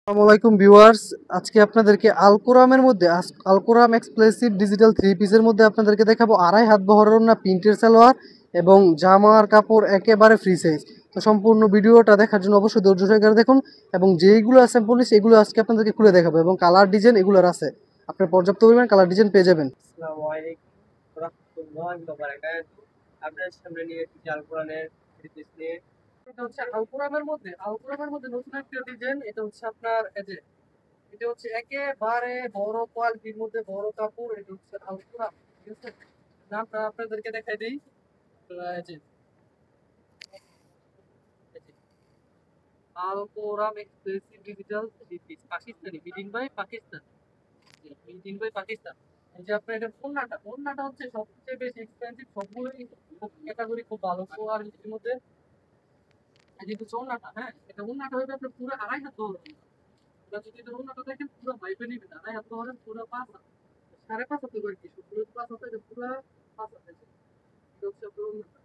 আসসালামু আলাইকুম ভিউয়ার্স। আজকে আপনাদেরকে আলকোরামের মধ্যে আলকোরাম এক্সক্লুসিভ ডিজিটাল থ্রি পিসের মধ্যে আপনাদেরকে দেখাবো আড়াই হাত বহরের ওড়না, প্রিন্টের সালোয়ার এবং জামার কাপড় একেবারে ফ্রি সাইজ। তো সম্পূর্ণ ভিডিওটা দেখার জন্য অবশ্যই ধৈর্য সহকারে দেখুন এবং যেইগুলো স্যাম্পল নিচ্ছি এগুলো আজকে আপনাদেরকে খুলে দেখাবো এবং কালার ডিজাইন এগুলোর আছে, আপনার পর্যাপ্ত পরিমাণ কালার ডিজাইন পেয়ে যাবেন। আসসালামু আলাইকুম রাহমাতুল্লাহি ওয়া বারাকাতুহু। আপনাদের সামনে নিয়ে এসেছি আল কোরআনের হাদিস নিয়ে। এটা হচ্ছে আলকোরামের মধ্যে নতুন একটা ডিজাইন। এটা হচ্ছে আপনার এই যে এটা হচ্ছে একেবারে বড় কোয়ালিটির মধ্যে বড় কাপড়। এটা হচ্ছে আলকোরাম, ঠিক আছে। নামটা আপনাদেরকে দেখাই দিই। এই যে এই যে Alkaram exclusive digital three piece, Pakistani, made in by Pakistan. এই যে আপনার এটা ওড়নাটা হচ্ছে সবচেয়ে বেশি এক্সপেন্সিভ, সবগুলোই ক্যাটাগরি খুব ভালো কোয়ালিটির মধ্যে। এই যে হচ্ছে ওড়নাটা, হ্যাঁ, এটা ওড়নাটা হবে আপনার পুরো আড়াই হাত বহর। এবার যদি এটা ওড়নাটা দেখেন পুরো মাইপে নিবেন, আড়াই হাত বহরের পুরো 5 হাত, 5.5 হাতে করে কি পুরো 5 হাতে, এটা পুরো 5 হাতে। এটা হচ্ছে আপনার ওড়নাটা,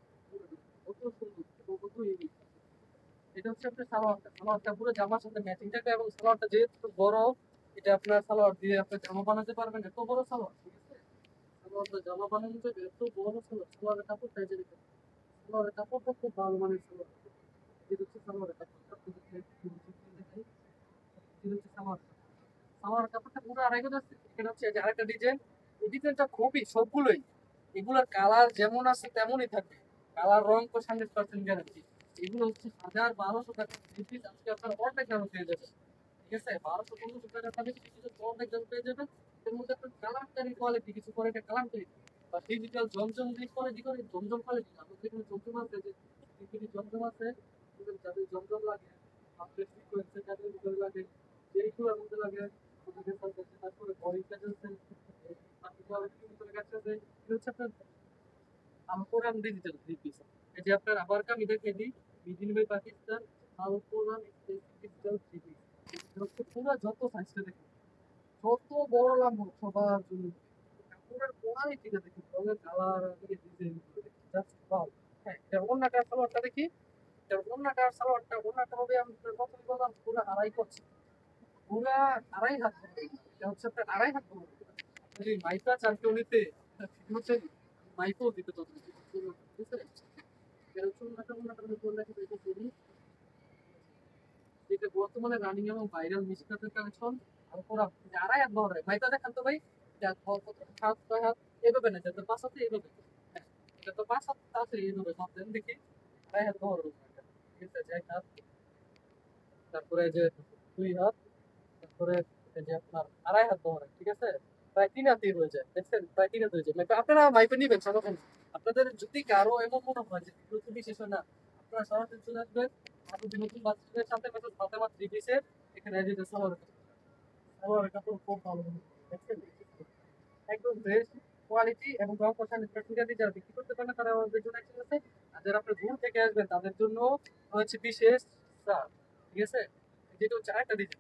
কত সুন্দর এবং কত ইউনিক। এটা হচ্ছে আপনার সালোয়ারটা পুরো জামার সাথে ম্যাচিং থাকে এবং সালোয়ারটা যেহেতু বড়, এটা আপনার সালোয়ার দিয়ে আপনি জামা বানাতে পারবেন। এত বড় সালোয়ার, ঠিক আছে। সালোয়ারটা জামা বানানো যাবে, এত বড় সালোয়ার। সালোয়ারের কাপড়টা এই যে দেখুন, সালোয়ারের কাপড়টা খুব ভালো মানের সালোয়ার। এটা হচ্ছে সালোয়ারের কাপড়টা, আপনাদেরকে একটু দেখাই। এটা হচ্ছে সালোয়ারের কাপড়টা পুরো আড়াই গজ আছে। এখানে হচ্ছে এই যে আরেকটা ডিজাইন। এই ডিজাইনটা খুবই সবগুলোই, এগুলার কালার যেমন আছে তেমনই থাকবে। কালার রং তো 100% গ্যারান্টি। এগুলো হচ্ছে 1000-1200 টাকা পিস। আজকে আপনারা অর্ধেক দামে পেয়ে যাবেন, ঠিক আছে। 1200-1500 টাকা দামে কিছু অর্ধেক দামে পেয়ে যাবেন। এর মধ্যে আপনার কালারকারি কোয়ালিটি কিছু করে, এটা কালামকারি বা ডিজিটাল জমজম যে কোয়ালিটি করে, জমজম কোয়ালিটি। আমাদের এখানে জমজম আছে, যে ডিজিটালি জমজম আছে। যাদের জমজম লাগে, আপনাদের সিকোয়েন্সে যাদের ভিতরে লাগে, যেইগুলোর মধ্যে লাগে, আমাদের কাছে আছে। তারপরে বডি কাজ আছে, বাকি কোয়ালিটির ভিতরে কাজ আছে। এটা হচ্ছে আপনার আলকোরাম ডিজিটাল থ্রি পিস। এই যে আপনার আবার আমি দেখিয়ে দিই, made in by Pakistan Alkaram digital three piece. হচ্ছে পুরো যত সাইজটা দেখুন, যত বড় লাগবে সবার জন্য। কাপড়ের কোয়ালিটিটা দেখুন, রঙের কালার, ডিজাইন, জাস্ট ওয়াও। হ্যাঁ, এটা ওড়নাটা সালোয়ারটা দেখি। এটা ওড়নাটা হবে, আমি প্রথমে বললাম পুরো আড়াই করছে, পুরা আড়াই হাত হবে। এটা হচ্ছে আপনার আড়াই হাত বহর। যদি মাইপা চান কেউ নিতে, হচ্ছে মাইপও দিতে পারবেন, ঠিক আছে। এটা হচ্ছে ওড়নাটা বললে এটা করি, যেটা বর্তমানে রানিং এবং ভাইরাল মিশকাতের কালেকশন। আর পুরা আড়াই হাত বহর। মাইপা দেখান তো ভাই। এটা হাত 6 হাত এভাবে না, এটা তো 5 হাতে এইভাবে। হ্যাঁ, এটা তো 5 হাত আছে এইভাবে ভাবতেন দেখি। আড়াই হাত বহর হবে এটা, ঠিক আছে। এক হাত, তারপরে এই যে 2 হাত, তারপরে এই যে আপনার আড়াই হাত বহরে, ঠিক আছে। প্রায় 3 হাতই হয়ে যায়, দেখছেন, প্রায় 3 হাত হয়ে যায়। আপনারা মাইপে নিবেন, সমস্যা নেই। আপনাদের যদি কারো এমন মনে হয় যে এগুলো খুবই শেষ হয় না, আপনারা সরাসরি চলে আসবেন আমাদের নতুন বাচ্চাদের সাথে মেসেজ ফাতেমা থ্রি পিসের এখানে। এই যে সালোয়ারের কাপড় খুব ভালো, দেখছেন, একদম ফ্রেশ কোয়ালিটি এবং রং কষা নিষ্কাশনকারী যারা বিক্রি করতে পারে না তারা আমাদের জন্য একজন আছে। আর যারা আপনার দূর থেকে আসবেন তাদের জন্য হচ্ছে বিশেষ ছাড়, ঠিক আছে। যেটা হচ্ছে আরেকটা ডিজাইন,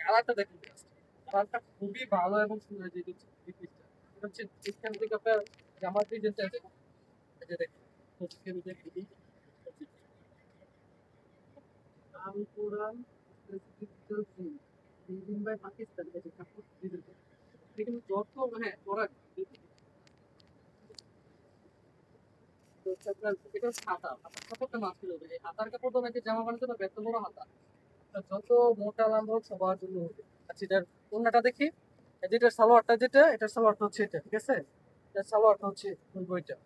কালারটা দেখুন just। কালারটা খুবই ভালো এবং সুন্দর। যেটা হচ্ছে এই পিসটা, এটা হচ্ছে এখান থেকে আপনার জামার ডিজাইনটা আছে, এই যে দেখুন। হচ্ছে ডিজাইন এই Alkaram digital print, made in by Pakistan. এই যে কাপড় ডিজাইন, এটা কিন্তু যত, হ্যাঁ, পরা হচ্ছে আপনার, এটা হচ্ছে হাতার কাপড়টা মাছ কিলো হবে। এই হাতার কাপড় তো নাকি জামা বানাতে পারবে, এত বড় হাতা। এটা যত মোটা লম্বা হোক সবার জন্য হবে। আচ্ছা, এটার ওড়নাটা দেখি। এই যে এটার সালোয়ারটা, এটার সালোয়ারটা হচ্ছে এটা, ঠিক আছে। এটার সালোয়ারটা হচ্ছে ওই বইটা।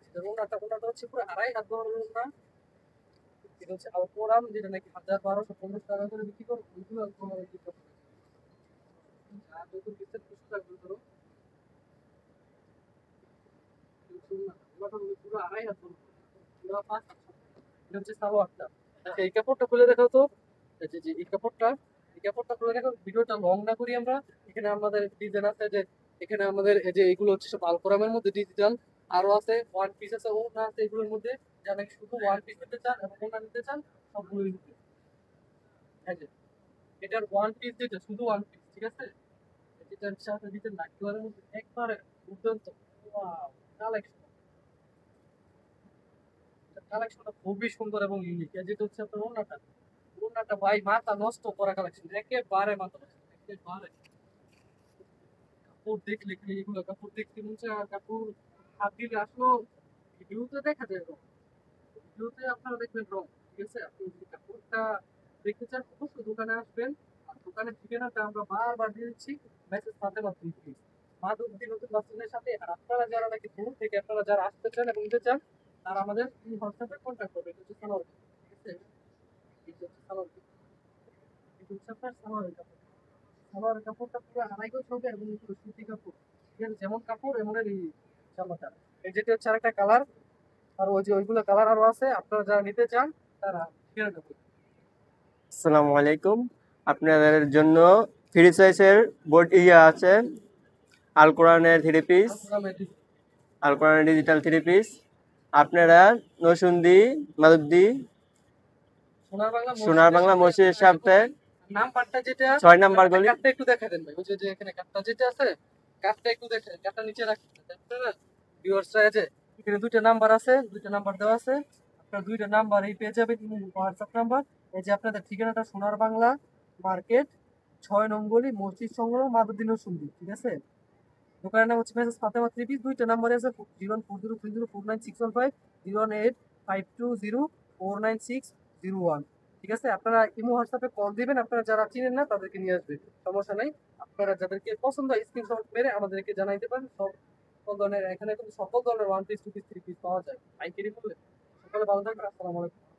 এটার ওড়নাটা হচ্ছে পুরো আড়াই হাত বড় ওড়না। এটা হচ্ছে আলকোরাম, যেটা নাকি 1200-1500 টাকা করে বিক্রি করে, ওইগুলো আলকোরাম বিক্রি করে। আর যত বিস্তারিত কিছু লাগবে ধরো, ওড়নাটা হলো পুরো আড়াই হাত বড়, পুরো 5 হাত। এটা হচ্ছে সালোয়ারটা। আচ্ছা, এই কাপড়টা খুলে দেখাও তো। জি, এই কাপড়টা খুলে দেখো। ভিডিওটা লং না করি আমরা। এখানে আমাদের ডিজাইন আছে, যে এখানে আমাদের এই যে এগুলো হচ্ছে সব আলকোরামের মধ্যে ডিজিটাল। আরো আছে ওয়ান পিস আছে, ওড়না আছে এগুলোর মধ্যে। যারা নাকি শুধু ওয়ান পিস নিতে চান এবং ওড়না নিতে চান, সবগুলোই নিতে। এই যে এটার ওয়ান পিস, যেটা শুধু ওয়ান পিস, ঠিক আছে। এটার সাথে দিতে লাইট কালারের মধ্যে একবারে দুর্দান্ত। ওয়াও, কালেকশন, কালেকশনটা খুবই সুন্দর এবং ইউনিক। যেটা হচ্ছে আপনার ওড়নাটা, ওনাটা ভাই মাথা নষ্ট করা কালেকশন, একেবারে মাথা নষ্ট, একেবারে। কাপড় দেখলে কি এগুলো কাপড় দেখতে মনে হচ্ছে, আর কাপড় হাত দিলে আসলো ভিডিওতে দেখা যায় রং, ভিডিওতে আপনারা দেখবেন রং, ঠিক আছে? আপনি যদি কাপড়টা দেখতে চান অবশ্যই দোকানে আসবেন। আর দোকানের ঠিকানাটা আমরা বারবার দিয়ে দিচ্ছি, message Fatema three piece, Madhabdi নতুন বাস স্ট্যান্ডের সাথে। আর আপনারা যারা নাকি দূর থেকে আপনারা যারা আসতে চান এবং নিতে চান, তারা আমাদের এই হোয়াটসঅ্যাপে কন্ট্যাক্ট করবে। এটা হচ্ছে সালোয়ার, ঠিক আছে? এটা হচ্ছে সালোয়ার, এটা হচ্ছে আপনার সালোয়ারের কাপড়। সালোয়ারের কাপড়টা পুরো আড়াই গজ হবে এবং পুরো সুতি কাপড়, ঠিক আছে? যেমন কাপড় এমনের এই জামাটা। এই যেটা হচ্ছে আরেকটা কালার, আর ওই যে ওইগুলো কালার আরো আছে, আপনারা যারা নিতে চান তারা কিনে নেবেন। আসসালামু আলাইকুম। আপনাদের জন্য ফ্রি সাইজের বোর্ড আছে, আল কোরআনের থ্রি পিস, আল কোরআনের ডিজিটাল থ্রি পিস। আপনারা নরসিংদী মাধবদী সোনার বাংলা মসজিদের সাথে নাম্বারটা যেটা 6 নাম্বার গলি। কার্ডটা একটু দেখা দেন ভাই, ওই যে এখানে কার্ডটা যেটা আছে, কার্ডটা একটু দেখেন, কার্ডটা নিচে রাখেন আপনারা ভিউয়ার্সরা। এই যে এখানে দুইটা নাম্বার আছে, দুইটা নাম্বার দেওয়া আছে, আপনারা দুইটা নাম্বার এই পেয়ে যাবেন, হোয়াটসঅ্যাপ নাম্বার। এই যে আপনাদের ঠিকানাটা সোনার বাংলা মার্কেট 6 নং গলি মসজিদ সংলগ্ন মাধবদী নরসিংদী, ঠিক আছে? দোকানের নাম হচ্ছে মেসেজ ফাতেমা থ্রি পিস। দুইটা নাম্বারে আছে, 01403049615, 01852049601, ঠিক আছে? আপনারা ইমো হোয়াটসঅ্যাপে কল দিবেন, আপনারা যারা চিনেন না তাদেরকে নিয়ে আসবেন, সমস্যা নাই। আপনারা যাদেরকে পছন্দ হয় স্ক্রিনশট মেরে আমাদেরকে জানাইতে পারেন। সকল ধরনের এখানে কিন্তু সকল ধরনের one piece two piece three piece পাওয়া যায় পাইকারি মূল্যে। সকালে ভালো থাকবেন, আসসালামু আলাইকুম।